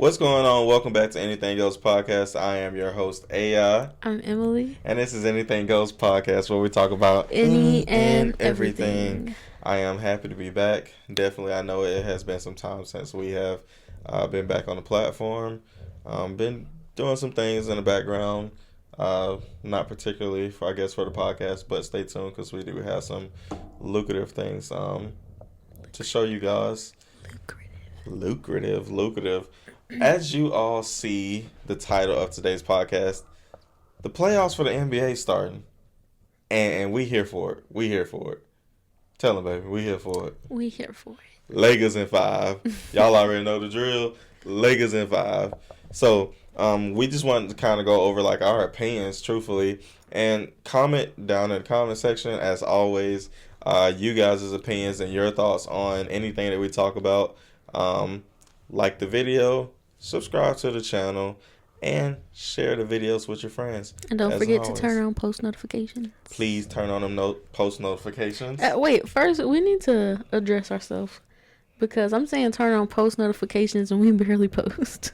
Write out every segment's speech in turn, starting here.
What's going on? Welcome back to Anything Goes Podcast. I am your host, AI. I'm Emily. And this is Anything Goes Podcast, where we talk about any and everything. I am happy to be back. Definitely, I know it has been some time since we have been back on the platform. Been doing some things in the background. Not particularly, for the podcast, but stay tuned because we do have some lucrative things to show you guys. Lucrative. As you all see the title of today's podcast, the playoffs for the NBA starting. And we here for it. Tell them, baby, we here for it. We here for it. Lakers in 5. Y'all already know the drill. Lakers in 5. So, we just wanted to kind of go over like our opinions, truthfully, and comment down in the comment section, as always, you guys' opinions and your thoughts on anything that we talk about. Like the video, subscribe to the channel, and share the videos with your friends. And don't forget to turn on post notifications. Please turn on them post notifications. Wait, first we need to address ourselves, because I'm saying turn on post notifications and we barely post.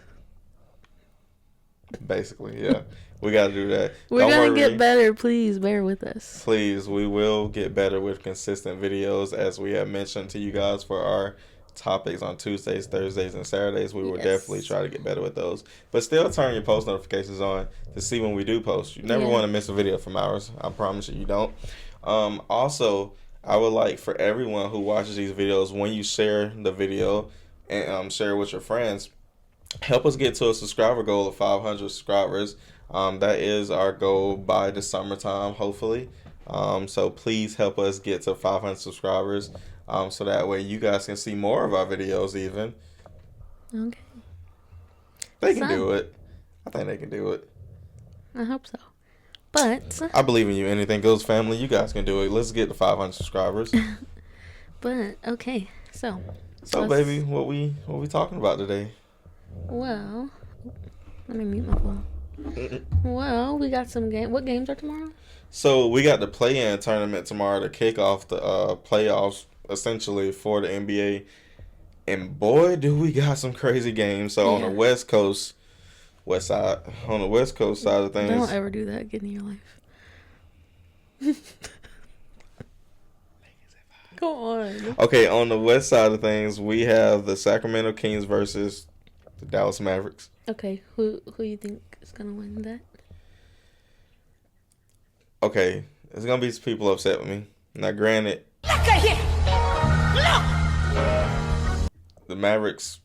Basically, yeah. We got to do that. We're going to get better. Please bear with us. Please, we will get better with consistent videos, as we have mentioned to you guys for our topics on Tuesdays, Thursdays, and Saturdays. We will definitely try to get better with those. But still turn your post notifications on to see when we do post. You never want to miss a video from ours. I promise you don't. Also, I would like for everyone who watches these videos, when you share the video and share it with your friends, help us get to a subscriber goal of 500 subscribers. That is our goal by the summertime, hopefully. So please help us get to 500 subscribers. So that way you guys can see more of our videos even. Okay. They can do it. I think they can do it. I hope so. But I believe in you. Anything Goes family. You guys can do it. Let's get to 500 subscribers. But okay. So baby, what we talking about today? Well, let me mute my phone. Well, we got some game. What games are tomorrow? So we got the play-in tournament tomorrow to kick off the playoffs, essentially, for the NBA. And boy, do we got some crazy games. So on the West Coast side of things. Don't ever do that again in your life. Go on. Okay, on the West side of things, we have the Sacramento Kings versus the Dallas Mavericks. Okay, who you think is gonna win that? Okay, there's gonna be some people upset with me. Now, granted, look at here. Look. The Mavericks,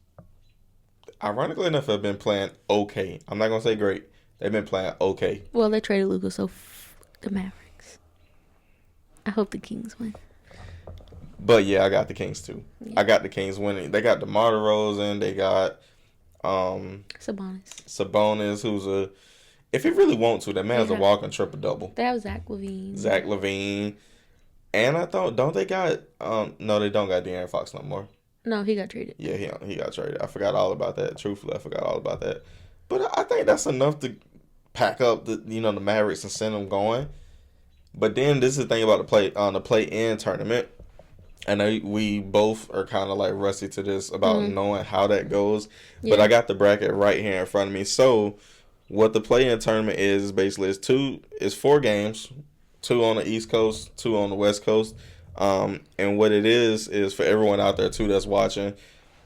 ironically enough, have been playing okay. I'm not gonna say great. They've been playing okay. Well, they traded Luka, so the Mavericks. I hope the Kings win. But yeah, I got the Kings too. Yeah. I got the Kings winning. They got DeMar DeRozan. They got Sabonis, who's if he really wants to, that man's a walking triple double. They have Zach LaVine. And I thought, don't they got no, they don't got De'Aaron Fox no more. No, he got traded. Yeah, he got traded. I forgot all about that. Truthfully, I forgot all about that. But I think that's enough to pack up the Mavericks and send them going. But then this is the thing about the play-in tournament. I know we both are kind of like rusty to this about knowing how that goes. Yeah. But I got the bracket right here in front of me. So what the play-in tournament is basically is 4 games, 2 on the East Coast, 2 on the West Coast. And what it is for everyone out there too that's watching,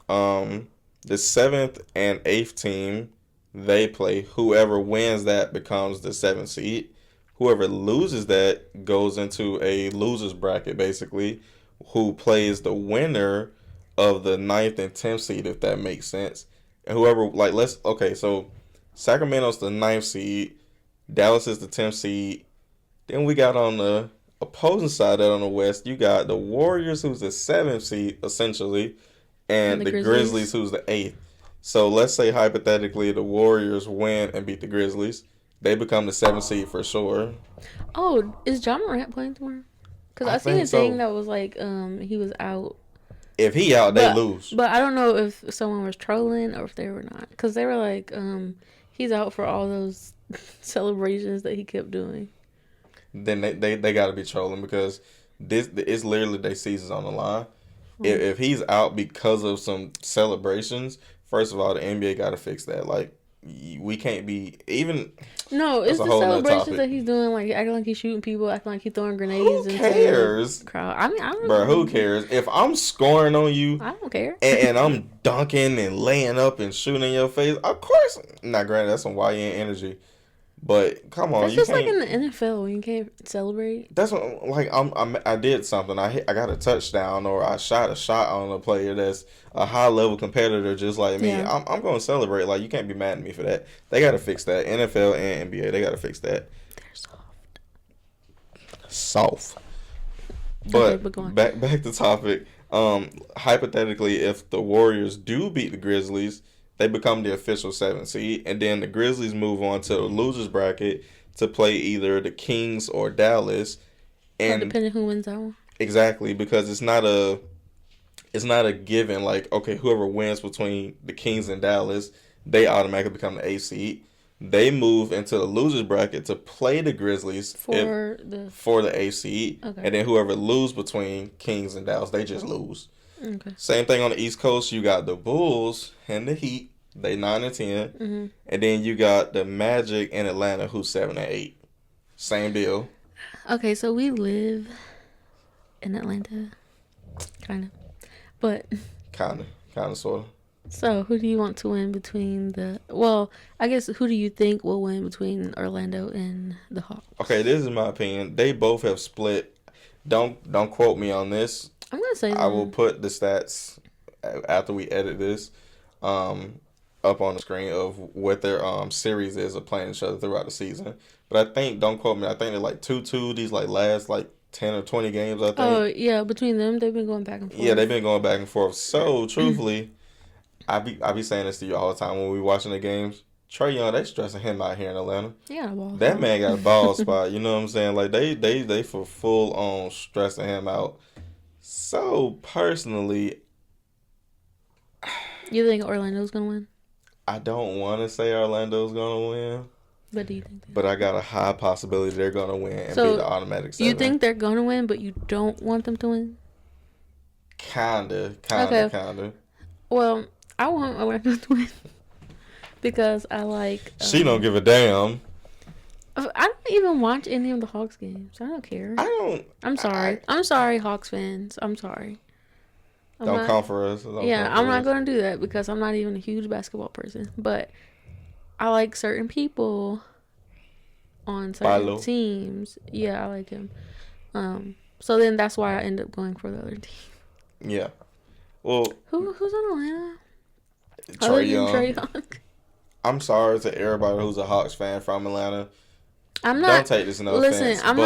the 7th and 8th team, they play. Whoever wins that becomes the 7th seed. Whoever loses that goes into a loser's bracket, basically, who plays the winner of the 9th and 10th seed, if that makes sense. And whoever, so Sacramento's the 9th seed, Dallas is the 10th seed. Then we got on the opposing side, that on the West, you got the Warriors, who's the 7th seed, essentially, and the Grizzlies, who's the 8th. So let's say, hypothetically, the Warriors win and beat the Grizzlies. They become the 7th seed for sure. Oh, is Ja Morant playing tomorrow? Because I seen a thing that was like he was out. If he out, they lose. But I don't know if someone was trolling or if they were not. Because they were like, he's out for all those celebrations that he kept doing. Then they got to be trolling, because it's literally their season's on the line. If he's out because of some celebrations, First of all, the NBA got to fix that. Like, we can't be even. No, it's That's a the whole nother celebrations topic. that he's doing, like acting like he's shooting people, acting like he's throwing Who grenades into cares, the crowd. I mean, I don't bro? Who cares if I'm scoring on you I don't care. and I'm dunking and laying up and shooting in your face? Of course. Not granted, that's some YN energy. But come on, That's you just can't. like in the NFL when you can't celebrate. That's what, like, I did something. I got a touchdown, or I shot a shot on a player that's a high level competitor just like me. Yeah. I'm going to celebrate. Like, you can't be mad at me for that. They got to fix that. NFL and NBA, they got to fix that. They're soft. Soft. Okay, But but go on. back to topic. Hypothetically, if the Warriors do beat the Grizzlies, they become the official 7th seed, and then the Grizzlies move on to the losers bracket to play either the Kings or Dallas. And Depending who wins that one. exactly, because it's not a given, like, okay, whoever wins between the Kings and Dallas, they automatically become the 8th seed. They move into the losers bracket to play the Grizzlies For the 8th seed. Okay. And then whoever lose between Kings and Dallas, they just lose. Okay. Same thing on the East Coast. You got the Bulls and the Heat. They 9 and 10. Mm-hmm. And then you got the Magic and Atlanta, who's 7 and 8. Same deal. Okay, so we live in Atlanta, kind of, but Kind of, sort of. so who do you want to win between the? Well, I guess who do you think will win between Orlando and the Hawks? Okay, this is my opinion. They both have split. Don't quote me on this. I'm gonna say I will put the stats after we edit this up on the screen of what their series is of playing each other throughout the season. But I think, don't quote me, I think they're like 2-2 these like last like 10 or 20 games, I think. Oh yeah, between them they've been going back and forth. Yeah, they've been going back and forth. So truthfully, I be saying this to you all the time when we watching the games. Trae Young, they stressing him out here in Atlanta. Yeah, ball That spot. man got a ball spot. You know what I'm saying? Like they for full on stressing him out. So personally, You think Orlando's gonna win? I don't want to say Orlando's gonna win, But do you think? but I got a high possibility they're gonna win and So, be the automatic 7. You think they're gonna win, but you don't want them to win? Kinda. Okay. Well, I want Orlando to win because I like. She don't give a damn. I don't even watch any of the Hawks games. I don't care. I'm sorry. I'm sorry, Hawks fans. I'm sorry. Don't come for us. I'm not going to do that because I'm not even a huge basketball person. But I like certain people on certain teams. Yeah, I like him. So then that's why I end up going for the other team. Yeah. Well, who's on Atlanta? Trae Young. I'm sorry to everybody who's a Hawks fan from Atlanta. I'm not. Don't take this no offense. I'm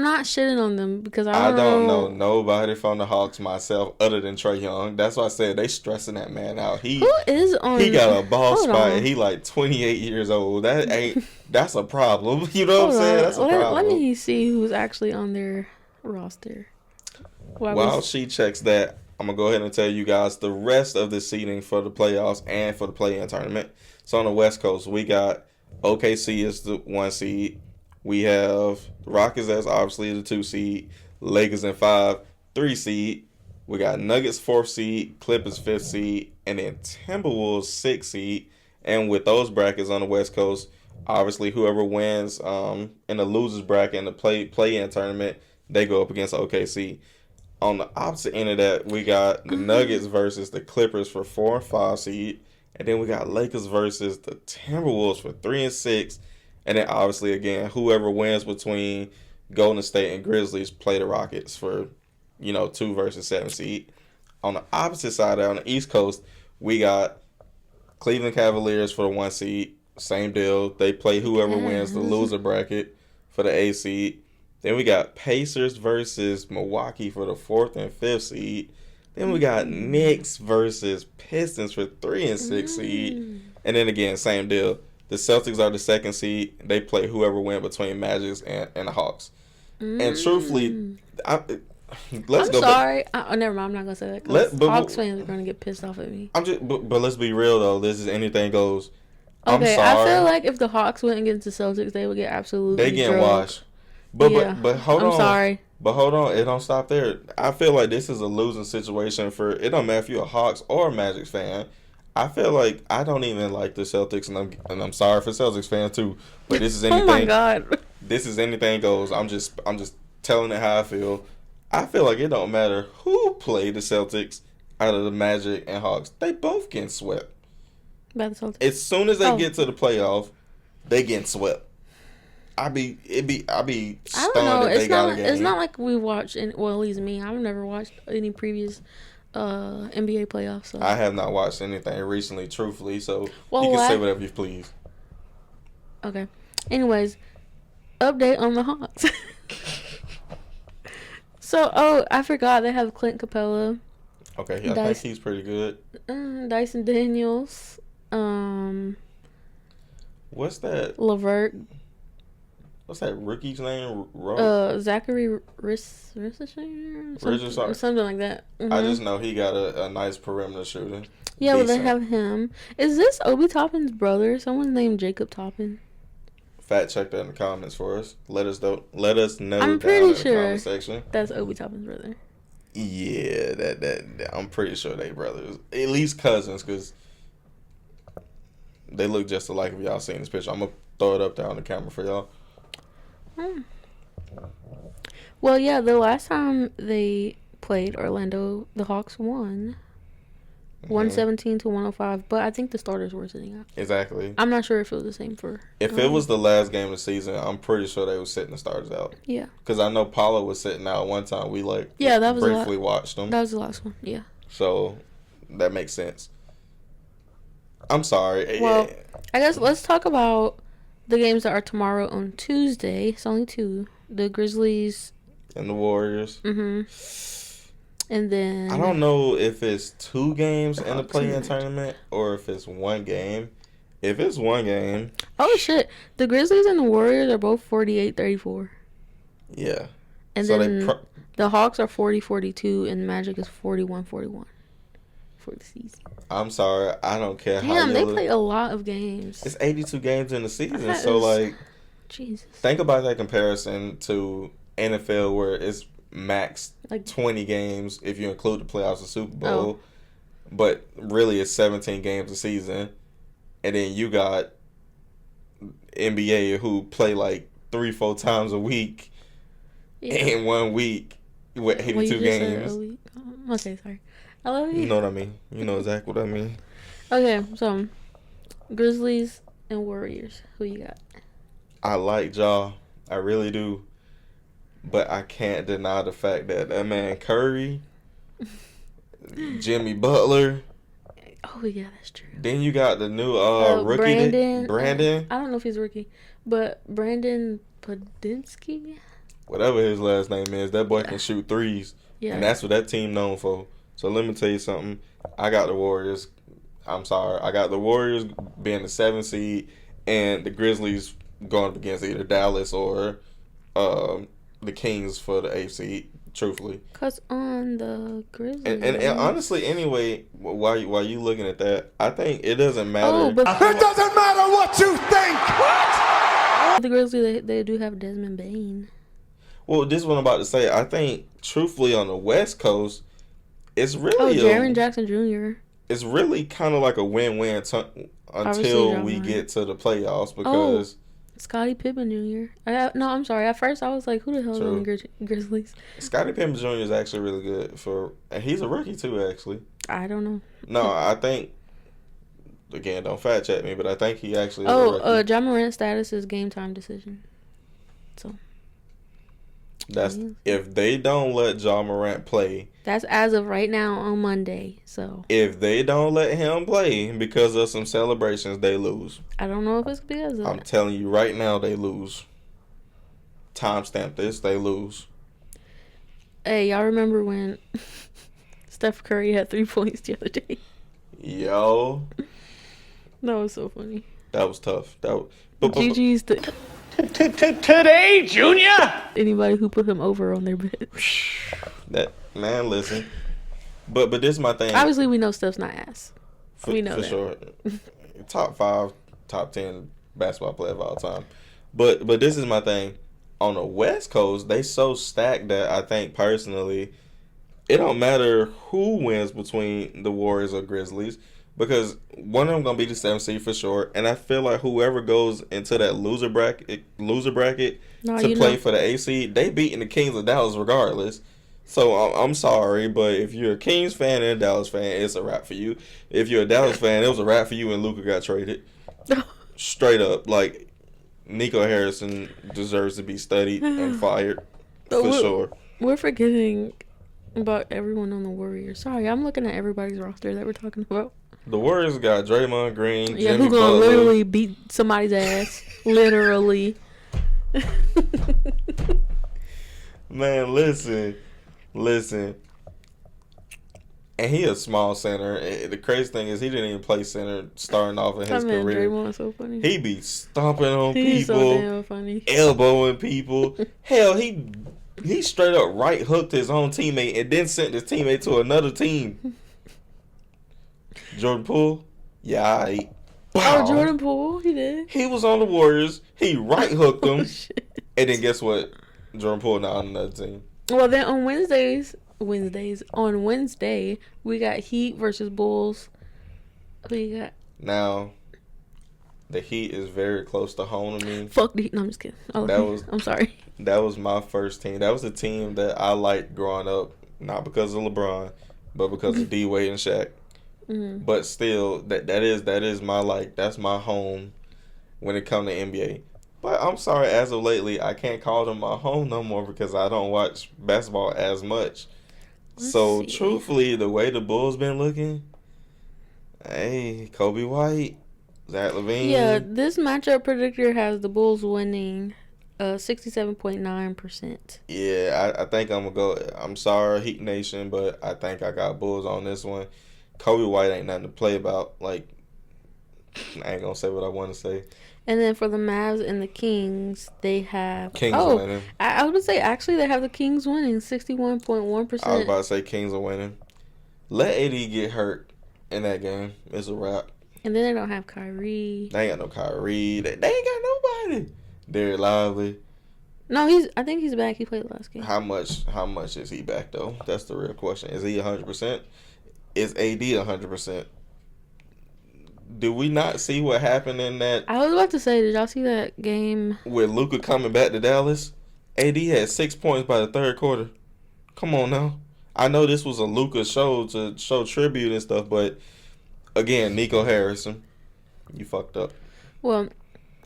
not shitting on them because I don't know nobody from the Hawks myself other than Trae Young. That's why I said they stressing that man out. He got a ball spot and he like 28 years old. That's a problem. You know what I'm saying? That's a problem. Let me see who's actually on their roster. While she checks that, I'm gonna go ahead and tell you guys the rest of the seeding for the playoffs and for the play-in tournament. So on the West Coast, we got OKC is the 1 seed. We have Rockets as obviously the 2 seed. Lakers in 5, 3 seed. We got Nuggets 4th seed, Clippers 5th seed, and then Timberwolves 6th seed. And with those brackets on the West Coast, obviously whoever wins in the losers bracket in the play-in tournament, they go up against OKC. On the opposite end of that, we got the Nuggets versus the Clippers for 4 and 5 seed. And then we got Lakers versus the Timberwolves for 3 and 6. And then obviously, again, whoever wins between Golden State and Grizzlies play the Rockets for, 2 versus 7 seed. On the opposite side, on the East Coast, we got Cleveland Cavaliers for the 1 seed. Same deal. They play whoever wins the loser bracket for the 8 seed. Then we got Pacers versus Milwaukee for the 4th and 5th seed. Then we got Knicks versus Pistons for 3 and 6 seed. And then again, same deal. The Celtics are the 2nd seed. They play whoever wins between Magic and the Hawks. And truthfully, let's go. Sorry. Never mind. I'm not gonna say that because Hawks fans are gonna get pissed off at me. But let's be real though. This is anything goes. Okay, I'm sorry. I feel like if the Hawks went against the Celtics, they would get absolutely. They getting washed. But hold on. I'm sorry. But hold on, it don't stop there. I feel like this is a losing situation for. It don't matter if you're a Hawks or a Magic fan. I feel like I don't even like the Celtics, and I'm sorry for Celtics fans too. But this is Oh my anything. God. This is anything goes. I'm just telling it how I feel. I feel like it don't matter who played the Celtics out of the Magic and Hawks. They both getting swept. By the Celtics. As soon as they get to the playoff, they getting swept. I be I don't know. stunned if they got a game. It's not like we watched. Well, at least me. I've never watched any previous NBA playoffs. So. I have not watched anything recently, truthfully. So well, you can say whatever you please. Okay. Anyways, update on the Hawks. So, I forgot they have Clint Capella. Okay, I think he's pretty good. Dyson Daniels. What's that? LeVert. What's that rookie's name? Zachary Richardson? Something like that. Mm-hmm. I just know he got a nice perimeter shooter. Yeah, well, they have him. Is this Obi Toppin's brother? Someone named Jacob Toppin? Fact check that in the comments for us. Let us know. I'm pretty sure in the comment section. That's Obi Toppin's brother. Yeah, that I'm pretty sure they brothers, at least cousins, because they look just alike. If y'all seen this picture, I'm gonna throw it up there on the camera for y'all. Well, yeah, the last time they played Orlando, the Hawks won. 117 to 105, but I think the starters were sitting out. Exactly. I'm not sure if it was the same for. If it was the last game of the season, I'm pretty sure they were sitting the starters out. Yeah. Because I know Paula was sitting out one time. We that was briefly watched them. That was the last one. Yeah. So that makes sense. I'm sorry. Well, I guess let's talk about the games that are tomorrow on Tuesday. It's only two. The Grizzlies and the Warriors. Mm-hmm. And then I don't know if it's two games in the play-in tournament or if it's one game. If it's one game. Oh, shit. The Grizzlies and the Warriors are both 48-34. Yeah. And so then the Hawks are 40-42 and Magic is 41-41 for the season. I'm sorry. I don't care how Damn, they play a lot of games. It's 82 games in the season. So, Jesus. Think about that comparison to NFL where it's max 20 games if you include the playoffs and Super Bowl. But really it's 17 games a season. And then you got NBA who play 3-4 times a week in 1 week with 82 games. Okay, sorry. I love you. You know what I mean. You know exactly what I mean. Okay, so Grizzlies and Warriors. Who you got? I like Ja. I really do. But I can't deny the fact that man Curry, Jimmy Butler. Oh, yeah, that's true. Then you got the new rookie. Brandon. I don't know if he's a rookie. But Brandon Podinsky? Whatever his last name is, that boy can shoot threes. Yeah. And that's what that team known for. So let me tell you something. I got the Warriors. I'm sorry. I got the Warriors being the 7th seed and the Grizzlies going up against either Dallas or the Kings for the 8th seed, truthfully. Because on the Grizzlies. And honestly, anyway, while you looking at that, I think it doesn't matter. It doesn't matter what you think! What? The Grizzlies, they do have Desmond Bane. Well, this is what I'm about to say. I think, truthfully, on the West Coast, it's really Jaren Jackson Jr. It's really kind of like a win-win until we get to the playoffs because Scottie Pippen Jr. I'm sorry. At first, I was like, "Who the hell is on the Grizzlies?" Scottie Pippen Jr. is actually really good and he's a rookie too. Actually, I don't know. No, I think. Again, don't fact check me, but I think he actually. Is a rookie. Ja Morant's status is game time decision. So. That's if they don't let Ja Morant play. That's as of right now on Monday. So if they don't let him play because of some celebrations, they lose. I don't know if it's because of I'm telling you right now, they lose. Timestamp this, they lose. Hey, y'all remember when Steph Curry had 3 points the other day? Yo, that was so funny. That was tough. GG's today, Junior. Anybody who put him over on their bed. That man, listen. But this is my thing. Obviously, we know Steph's not ass. We know for that. Sure. Top 5, top 10 basketball player of all time. But this is my thing. On the West Coast, they so stacked that I think personally, it don't matter who wins between the Warriors or Grizzlies. because one of them gonna be the 7th seed for sure, and I feel like whoever goes into that loser bracket to play for the A seed, they beating the Kings of Dallas regardless. So I'm sorry, but if you're a Kings fan and a Dallas fan, it's a wrap for you. If you're a Dallas fan, it was a wrap for you when Luka got traded. Straight up, like Nico Harrison deserves to be studied and fired for sure. We're forgetting about everyone on the Warriors. Sorry, I'm looking at everybody's roster that we're talking about. The Warriors got Draymond Green, yeah, Jimmy who gonna Butler. literally beat somebody's ass, literally. Man, listen, and he a small center. The crazy thing is he didn't even play center starting off in his career. Draymond's so funny. He be stomping on He's people, so damn funny. elbowing people. Hell, he straight up right hooked his own teammate and then sent his teammate to another team. Jordan Poole, yeah, Oh, Jordan Poole, he did. He was on the Warriors. He right hooked him, Shit. and then guess what? Jordan Poole now on another team. Well, then on Wednesday, we got Heat versus Bulls. Who you got? Now, the Heat is very close to home to me. Fuck the Heat. No, I'm just kidding. I'm sorry. That was my first team. That was a team that I liked growing up, not because of LeBron, but because of D Wade and Shaq. Mm-hmm. But still, that is my that's my home when it comes to NBA. But I'm sorry, as of lately, I can't call them my home no more because I don't watch basketball as much. So truthfully, the way the Bulls been looking, hey, Kobe White, Zach LaVine. Yeah, this matchup predictor has the Bulls winning 67.9%. Yeah, I think I'm going to go. I'm sorry, Heat Nation, but I think I got Bulls on this one. Kobe White ain't nothing to play about. Like, I ain't going to say what I want to say. And then for the Mavs and the Kings, they have... Kings winning. I would say, actually, they have the Kings winning 61.1%. I was about to say Kings are winning. Let AD get hurt in that game. It's a wrap. And then they don't have Kyrie. They ain't got no Kyrie. They ain't got nobody. Derek Lively. No, I think he's back. He played the last game. How much is he back, though? That's the real question. Is he 100%? Is AD 100%? Do we not see what happened in that? I was about to say, did y'all see that game? With Luka coming back to Dallas? AD had 6 points by the third quarter. Come on now. I know this was a Luka show to show tribute and stuff, but again, Nico Harrison, you fucked up. Well,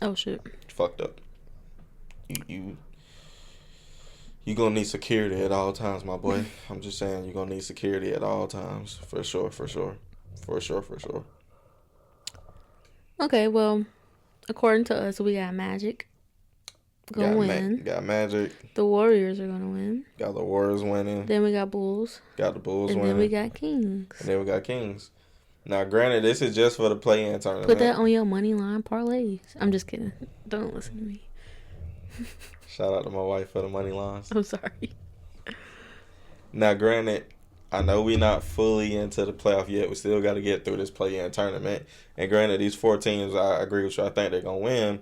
oh shit. You fucked up. You gonna need security at all times, my boy. I'm just saying, you're gonna need security at all times. For sure. Okay, well, according to us, we got Magic gonna win. Got Magic. The Warriors are gonna win. Got the Warriors winning. Then we got Bulls. Got the Bulls winning. And then we got Kings. Now, granted, this is just for the play-in tournament. Put that on your money line parlays. I'm just kidding. Don't listen to me. Shout out to my wife for the money lines. I'm sorry. Now, granted, I know we're not fully into the playoff yet. We still got to get through this play-in tournament. And granted, these 4 teams, I agree with you. I think they're going to win.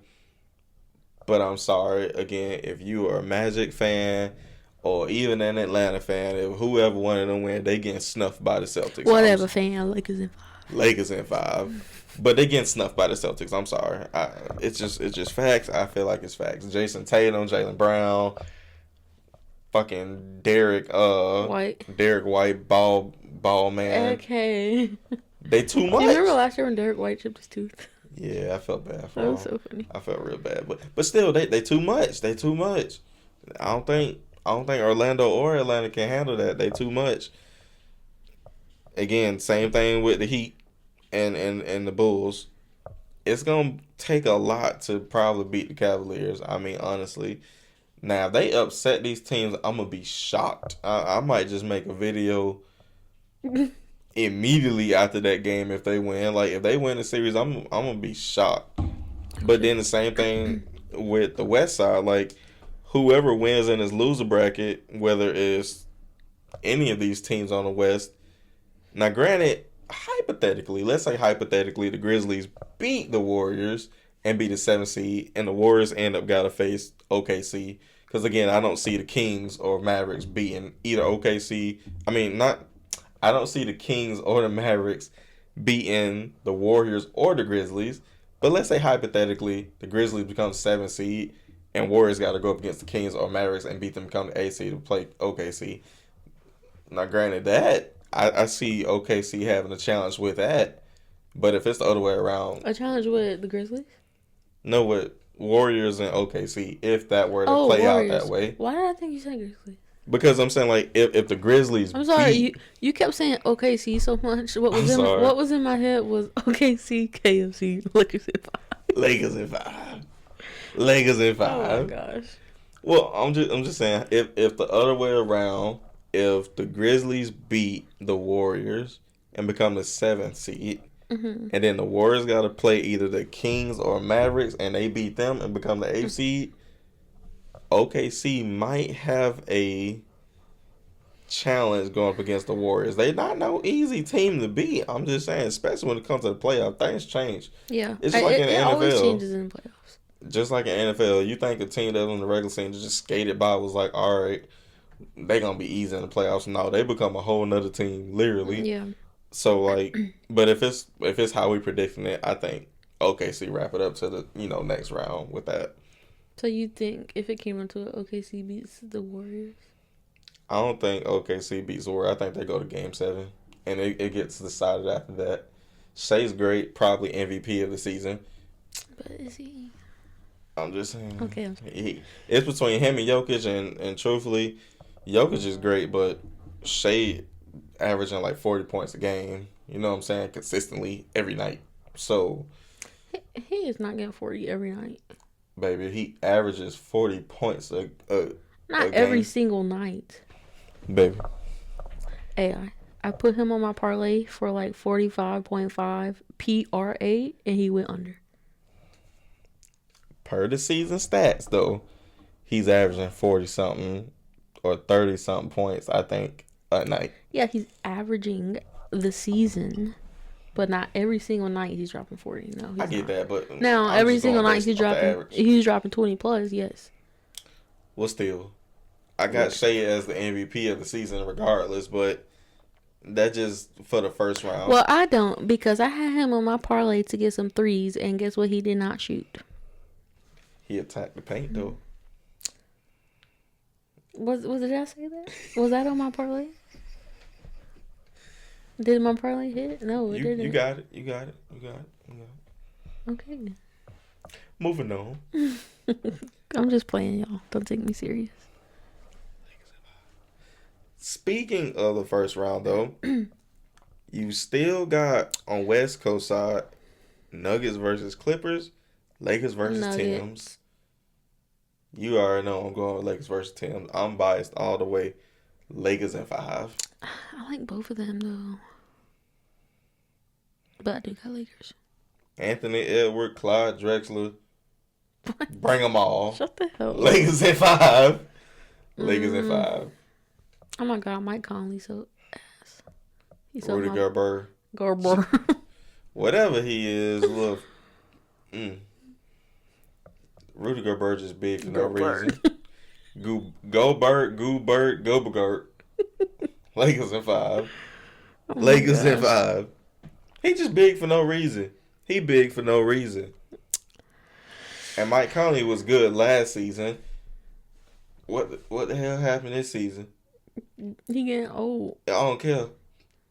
But I'm sorry. Again, if you are a Magic fan or even an Atlanta fan, if whoever wanted to win, they getting snuffed by the Celtics. Whatever fan, Lakers in 5. Lakers in 5. But they getting snuffed by the Celtics. I'm sorry. It's just facts. I feel like it's facts. Jason Tatum, Jaylen Brown, fucking Derek White, ball man. Okay. They too much. You remember last year when Derek White chipped his tooth? Yeah, I felt bad for him. That was so funny. I felt real bad, but still, they too much. They too much. I don't think Orlando or Atlanta can handle that. They too much. Again, same thing with the Heat and the Bulls. It's gonna take a lot to probably beat the Cavaliers. I mean, honestly. Now, if they upset these teams, I'm gonna be shocked. I might just make a video immediately after that game if they win. Like, if they win the series, I'm gonna be shocked. But then the same thing with the West side. Like, whoever wins in this loser bracket, whether it's any of these teams on the West. Now, granted, let's say hypothetically, the Grizzlies beat the Warriors and be the 7th seed, and the Warriors end up gotta face OKC. Because again, I don't see the Kings or Mavericks beating either OKC. I don't see the Kings or the Mavericks beating the Warriors or the Grizzlies. But let's say hypothetically the Grizzlies become 7th seed and Warriors got to go up against the Kings or Mavericks and beat them, become the 8th seed to play OKC. Now, granted, that I see OKC having a challenge with that. But if it's the other way around, a challenge with the Grizzlies? No, with Warriors and OKC, if that were to play Warriors. out that way. Why did I think you said Grizzlies? Because I'm saying, like, if the Grizzlies I'm sorry, you kept saying OKC so much. What was in my head was OKC, KFC, Lakers in 5. Lakers in 5. Lakers in 5. Oh my gosh. Well, I'm just saying, if the other way around, if the Grizzlies beat the Warriors and become the 7th seed, and then the Warriors got to play either the Kings or Mavericks, and they beat them and become the 8th seed, OKC might have a challenge going up against the Warriors. They're not no easy team to beat. I'm just saying, especially when it comes to the playoff, things change. Yeah. It's just like in the NFL. It always changes in the playoffs. Just like in NFL, you think a team that was in the regular season just skated by was like, all right, they going to be easy in the playoffs. No, they become a whole nother team, literally. Yeah. So, like, but if it's how we predicting it, I think OKC wrap it up to the, next round with that. So you think if it came into it, OKC beats the Warriors? I don't think OKC beats the Warriors. I think they go to Game 7, and it gets decided after that. Shai's great, probably MVP of the season. But is he? I'm just saying. Okay. It's between him and Jokic, and truthfully, Jokic is great, but Shai averaging like 40 points a game. You know what I'm saying? Consistently every night. So he is not getting 40 every night. Baby, he averages 40 points a not every single night. Baby. Hey, I put him on my parlay for like 45.5 PRA, and he went under. Per the season stats, though, he's averaging 40-something or 30-something points, I think, a night. Yeah, he's averaging the season, but not every single night he's dropping 40. No, I get that, but now every single night he's dropping 20 plus. Yes. Well, still, I got Shai as the MVP of the season, regardless. But that just for the first round. Well, I don't, because I had him on my parlay to get some threes, and guess what? He did not shoot. He attacked the paint though. Did I say that? Was that on my parlay? Did my parlay hit? No, it didn't. You got it. You got it. Okay. Moving on. I'm just playing, y'all. Don't take me serious. Speaking of the first round, though, you still got on West Coast side Nuggets versus Clippers, Lakers versus Timbs. You already know I'm going with Lakers versus Timbs. I'm biased all the way. Lakers in 5. I like both of them, though. But I do got Lakers. Anthony Edwards, Clyde Drexler. What? Bring them all. Shut the hell up. Lakers in 5. Lakers in 5. Oh my God, Mike Conley so ass. He's so Rudy Gobert. Whatever he is, look. Rudy Gobert just big for no reason. Gobert. Lakers in 5. Oh Lakers in 5. He just big for no reason. He big for no reason. And Mike Conley was good last season. What the hell happened this season? He getting old. I don't care.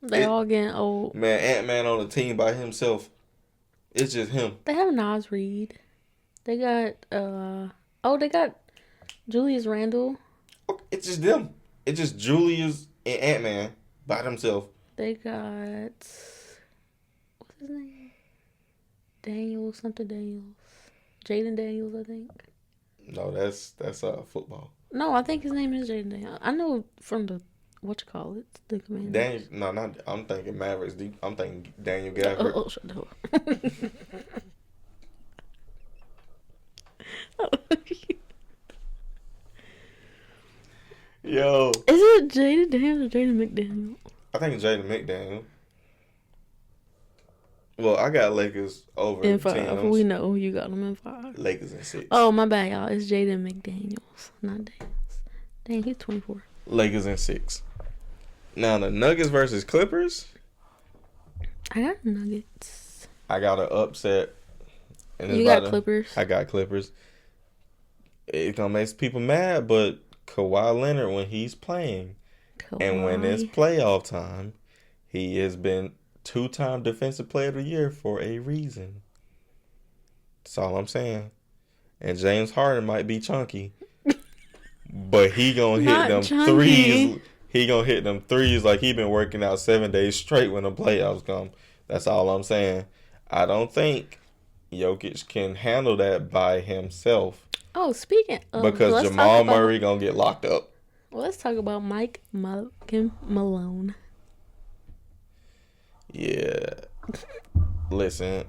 They all getting old. Man, Ant-Man on the team by himself. It's just him. They have Nas Reed. They got they got Julius Randle. It's just them. It's just Julius and Ant-Man by themselves. They got, what's his name? Daniels. Jaden Daniels, I think. No, that's football. No, I think his name is Jaden Daniels. I know from the the Commanders. I'm thinking Mavericks. I'm thinking Daniel Gafford. Oh, shut up. Yo. Is it Jaden Daniels or Jaden McDaniel? I think it's Jaden McDaniel. Well, I got Lakers over in 5. Timbs. We know you got them in 5. Lakers in 6. Oh, my bad, y'all. It's Jaden McDaniels, not Daniels. Dang, he's 24. Lakers in 6. Now, the Nuggets versus Clippers. I got Nuggets. I got an upset. And you got Clippers. I got Clippers. It's gonna make people mad, but Kawhi Leonard, when he's playing, and when it's playoff time, he has been 2-time Defensive Player of the Year for a reason. That's all I'm saying. And James Harden might be chunky, but he gonna hit them threes. He gonna hit them threes like he been working out 7 days straight when the playoffs come. That's all I'm saying. I don't think Jokic can handle that by himself. Oh, speaking of, because Jamal Murray gonna get locked up. Well, let's talk about Mike Malone. Yeah. Listen,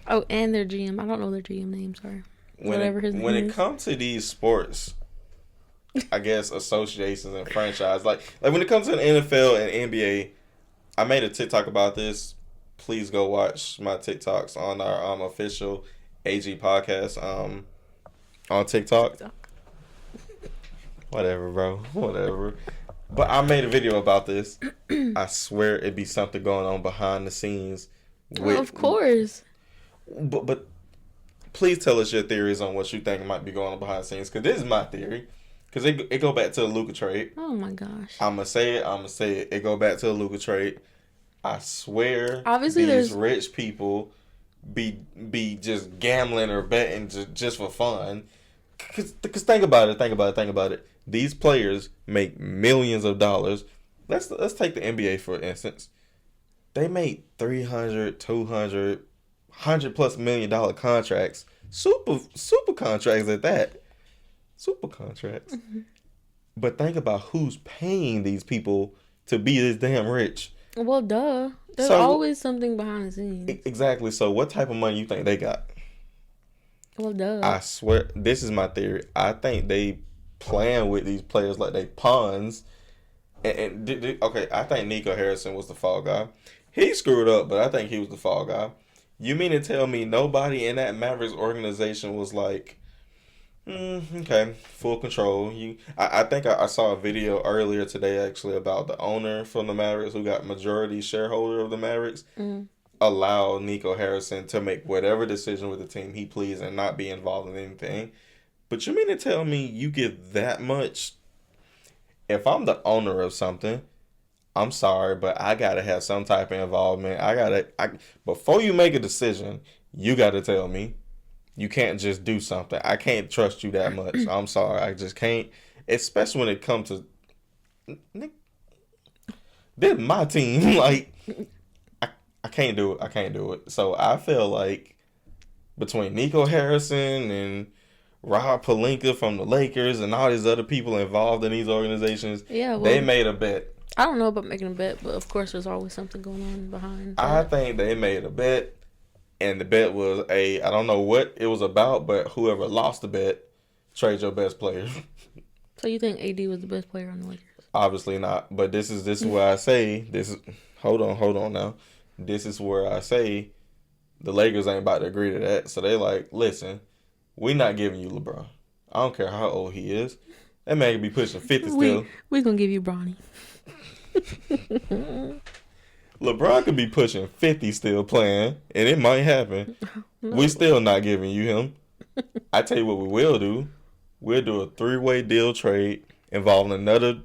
Oh, and their GM. I don't know their GM name. Sorry. Whatever his name is. When it comes to these sports, I guess associations and franchise, like when it comes to the NFL and NBA, I made a TikTok about this. Please go watch my TikToks on our official AG podcast on TikTok. Whatever, bro. Whatever. But I made a video about this. I swear it'd be something going on behind the scenes. Of course. But please tell us your theories on what you think might be going on behind the scenes. Because this is my theory. Because it go back to the Luka trade. Oh, my gosh. I'm going to say it. It go back to the Luka trade. I swear obviously these rich people be just gambling or betting just for fun. Because think about it. These players make millions of dollars. Let's take the NBA for instance. They make $300, $200, $100+ million contracts. Super contracts at that. Super contracts. Mm-hmm. But think about who's paying these people to be this damn rich. Well, duh. There's always something behind the scenes. Exactly. So what type of money you think they got? Well, duh. I swear, this is my theory. I think they playing with these players like they pawns. Okay, I think Nico Harrison was the fall guy. He screwed up, but I think he was the fall guy. You mean to tell me nobody in that Mavericks organization was like, okay, full control. I think I saw a video earlier today actually about the owner from the Mavericks who got majority shareholder of the Mavericks. Allow Nico Harrison to make whatever decision with the team he please and not be involved in anything. But you mean to tell me you give that much? If I'm the owner of something, I'm sorry, but I gotta have some type of involvement. Before you make a decision, you gotta tell me. You can't just do something. I can't trust you that much. I'm sorry. I just can't. Especially when it comes to... This is my team. Like, I can't do it. So I feel like between Nico Harrison and Rob Pelinka from the Lakers and all these other people involved in these organizations, they made a bet. I don't know about making a bet, but of course there's always something going on behind that. I think they made a bet. And the bet was I don't know what it was about, but whoever lost the bet, trade your best player. So you think AD was the best player on the Lakers? Obviously not. But this is where I say hold on now. This is where I say the Lakers ain't about to agree to that. So they like, listen, we not giving you LeBron. I don't care how old he is. That man could be pushing 50 still. We gonna give you Bronny. LeBron could be pushing 50 still playing, and it might happen. No. We still not giving you him. I tell you what we will do. We'll do a 3-way deal trade involving another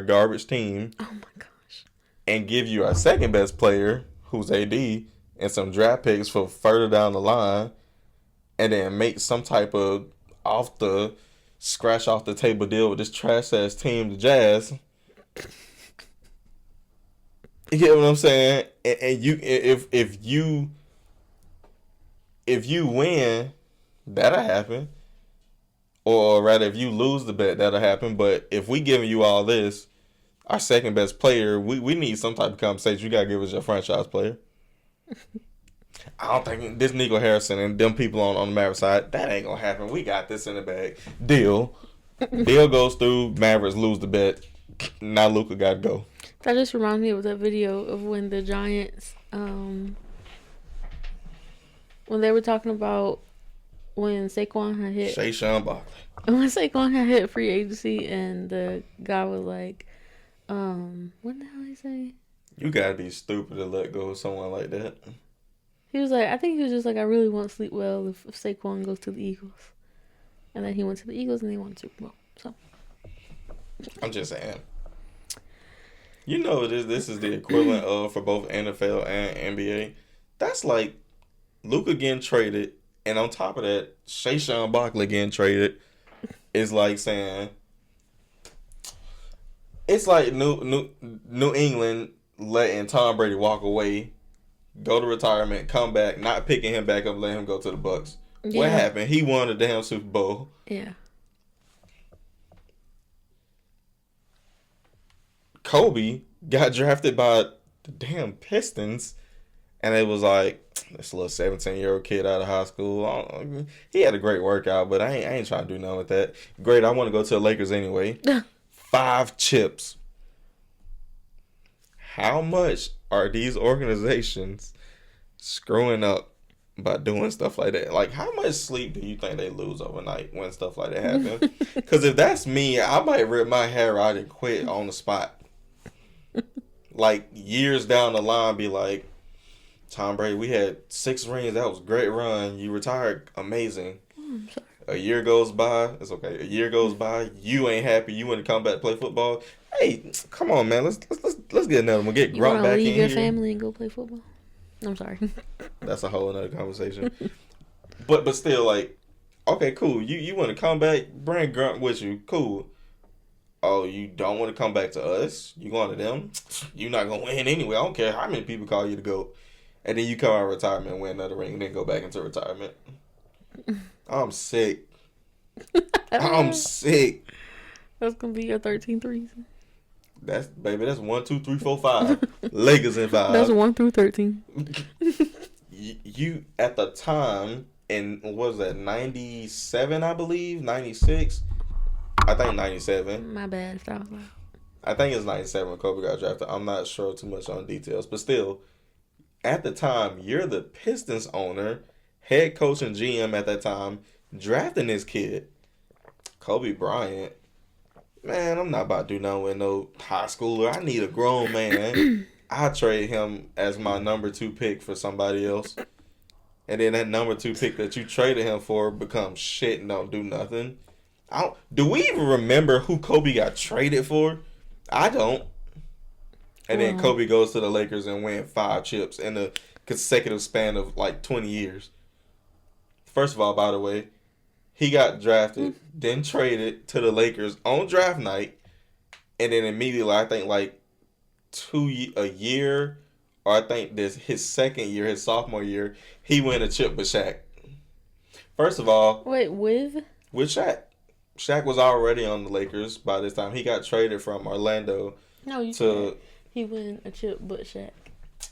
garbage team. Oh my gosh. And give you our second best player, who's AD, and some draft picks for further down the line, and then make some type of scratch off the table deal with this trash ass team, the Jazz. You get what I'm saying? And you, if you win, that'll happen. Or rather, if you lose the bet, that'll happen. But if we giving you all this, our second best player, we need some type of compensation. You gotta give us your franchise player. I don't think this Nico Harrison and them people on the Mavericks side, that ain't gonna happen. We got this in the bag. Deal goes through. Mavericks lose the bet. Now Luka gotta go. That just reminds me of that video of when the Giants, when they were talking about when Saquon had hit. Sean Barkley. When Saquon had hit free agency and the guy was like, what the hell did he say? You gotta be stupid to let go of someone like that. He was like, I think he was just like, I really want to sleep well if Saquon goes to the Eagles. And then he went to the Eagles and they won the Super Bowl. So I'm just saying. You know, this is the equivalent of for both NFL and NBA. That's like Luka getting traded, and on top of that, Saquon Barkley getting traded is like saying it's like New England letting Tom Brady walk away, go to retirement, come back, not picking him back up, let him go to the Bucks. Yeah. What happened? He won the damn Super Bowl. Yeah. Kobe got drafted by the damn Pistons, and it was like this little 17-year-old kid out of high school. He had a great workout, but I ain't trying to do nothing with that. Great, I want to go to the Lakers anyway. 5 chips. How much are these organizations screwing up by doing stuff like that? Like, how much sleep do you think they lose overnight when stuff like that happens? Because if that's me, I might rip my hair out and quit on the spot. Like, years down the line, be like, Tom Brady, we had 6 rings. That was a great run. You retired. Amazing. I'm sorry. A year goes by. It's okay. A year goes by. You ain't happy. You want to come back to play football. Hey, come on, man. Let's get another one. Get Grunt back in here. You want to leave your family and go play football? I'm sorry. That's a whole other conversation. But still, like, okay, cool. You want to come back? Bring Grunt with you. Cool. Oh, you don't want to come back to us? You going to them? You're not going to win anyway. I don't care how many people call you to go. And then you come out of retirement and win another ring and then go back into retirement. I'm sick. I'm sick. That's going to be your 13th reason. That's 1, 2, 3, 4, 5. Lakers in 5. That's 1 through 13. You at the time, in what was that, 97, I believe? 96? I think 97. My bad if that was loud. I think it's 97 when Kobe got drafted. I'm not sure too much on details. But still, at the time, you're the Pistons owner, head coach and GM at that time, drafting this kid, Kobe Bryant. Man, I'm not about to do nothing with no high schooler. I need a grown man. I trade him as my number 2 pick for somebody else. And then that number 2 pick that you traded him for becomes shit and don't do nothing. Do we even remember who Kobe got traded for? I don't. And then Kobe goes to the Lakers and win 5 chips in a consecutive span of like 20 years. First of all, by the way, he got drafted, then traded to the Lakers on draft night, and then immediately, I think like a year, or I think this his second year, his sophomore year, he won a chip with Shaq. First of all, wait, with Shaq. Shaq was already on the Lakers by this time. He got traded from Orlando. No, you said he won a chip but Shaq.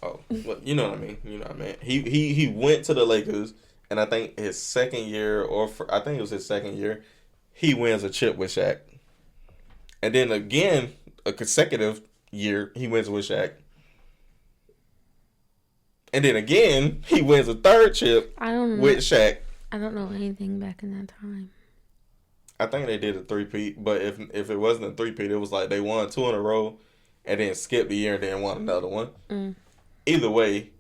Oh, well, you know what I mean. You know what I mean. He went to the Lakers, and I think his second year, I think it was his second year, he wins a chip with Shaq. And then again, a consecutive year, he wins with Shaq. And then again, he wins a third chip with Shaq. I don't know anything back in that time. I think they did a 3-peat, but if it wasn't a 3-peat, it was like they won 2 in a row and then skipped a year and then won another one. Either way,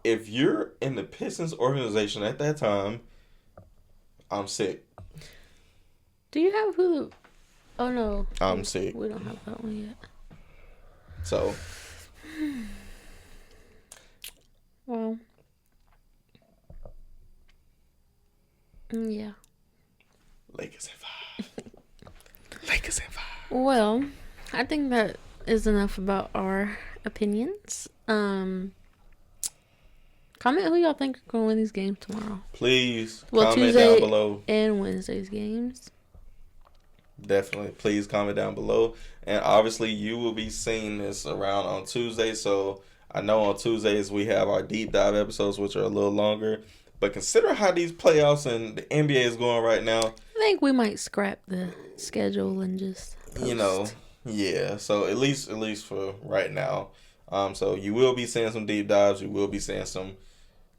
if you're in the Pistons organization at that time, I'm sick. Do you have Hulu? Oh, no. I'm sick. We don't have that one yet. So. Well. Yeah. Lakers in 5. Lakers in 5. Well, I think that is enough about our opinions. Comment who y'all think are going to win these games tomorrow. Please comment Tuesday down below. And Wednesday's games. Definitely. Please comment down below. And obviously you will be seeing this around on Tuesday. So I know on Tuesdays we have our deep dive episodes, which are a little longer. But consider how these playoffs and the NBA is going right now. I think we might scrap the schedule and just post. Yeah. So at least for right now. So you will be seeing some deep dives. You will be seeing some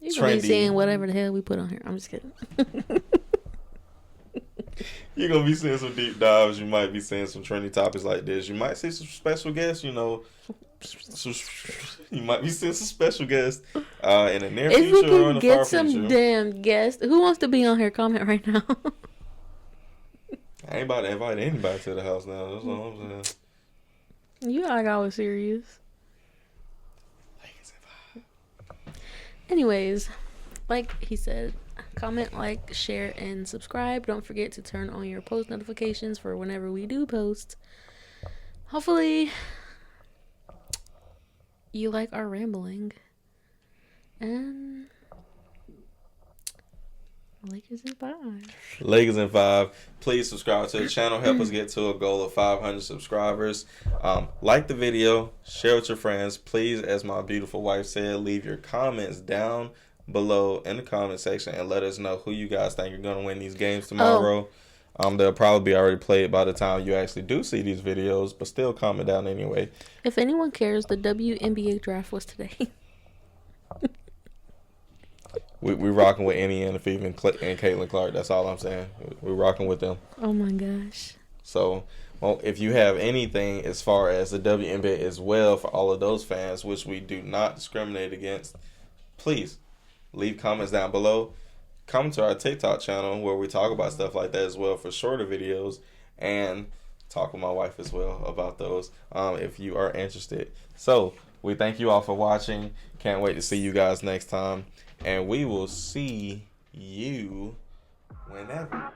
You're going to be seeing whatever the hell we put on here. I'm just kidding. You're going to be seeing some deep dives. You might be seeing some trendy topics like this. You might see some special guests, You might be seeing some special guests in the near If future we or in can the get far some future. damn guests, who wants to be on here? Comment right now. I ain't about to invite anybody to the house now. That's all I'm saying. You act like I was serious. Anyways, like he said, comment, like, share, and subscribe. Don't forget to turn on your post notifications for whenever we do post. Hopefully, you like our rambling. And Lakers in 5. Lakers in 5. Please subscribe to the channel. Help us get to a goal of 500 subscribers. Like the video. Share with your friends. Please, as my beautiful wife said, leave your comments down below in the comment section and let us know who you guys think are going to win these games tomorrow. They'll probably be already played by the time you actually do see these videos, but still comment down anyway. If anyone cares, the WNBA draft was today. We're rocking with Annie and Afif and Caitlin Clark. That's all I'm saying. We're rocking with them. Oh my gosh. So, well, if you have anything as far as the WNBA as well for all of those fans, which we do not discriminate against, please leave comments down below. Come to our TikTok channel where we talk about stuff like that as well for shorter videos, and talk with my wife as well about those if you are interested. So, we thank you all for watching. Can't wait to see you guys next time. And we will see you whenever.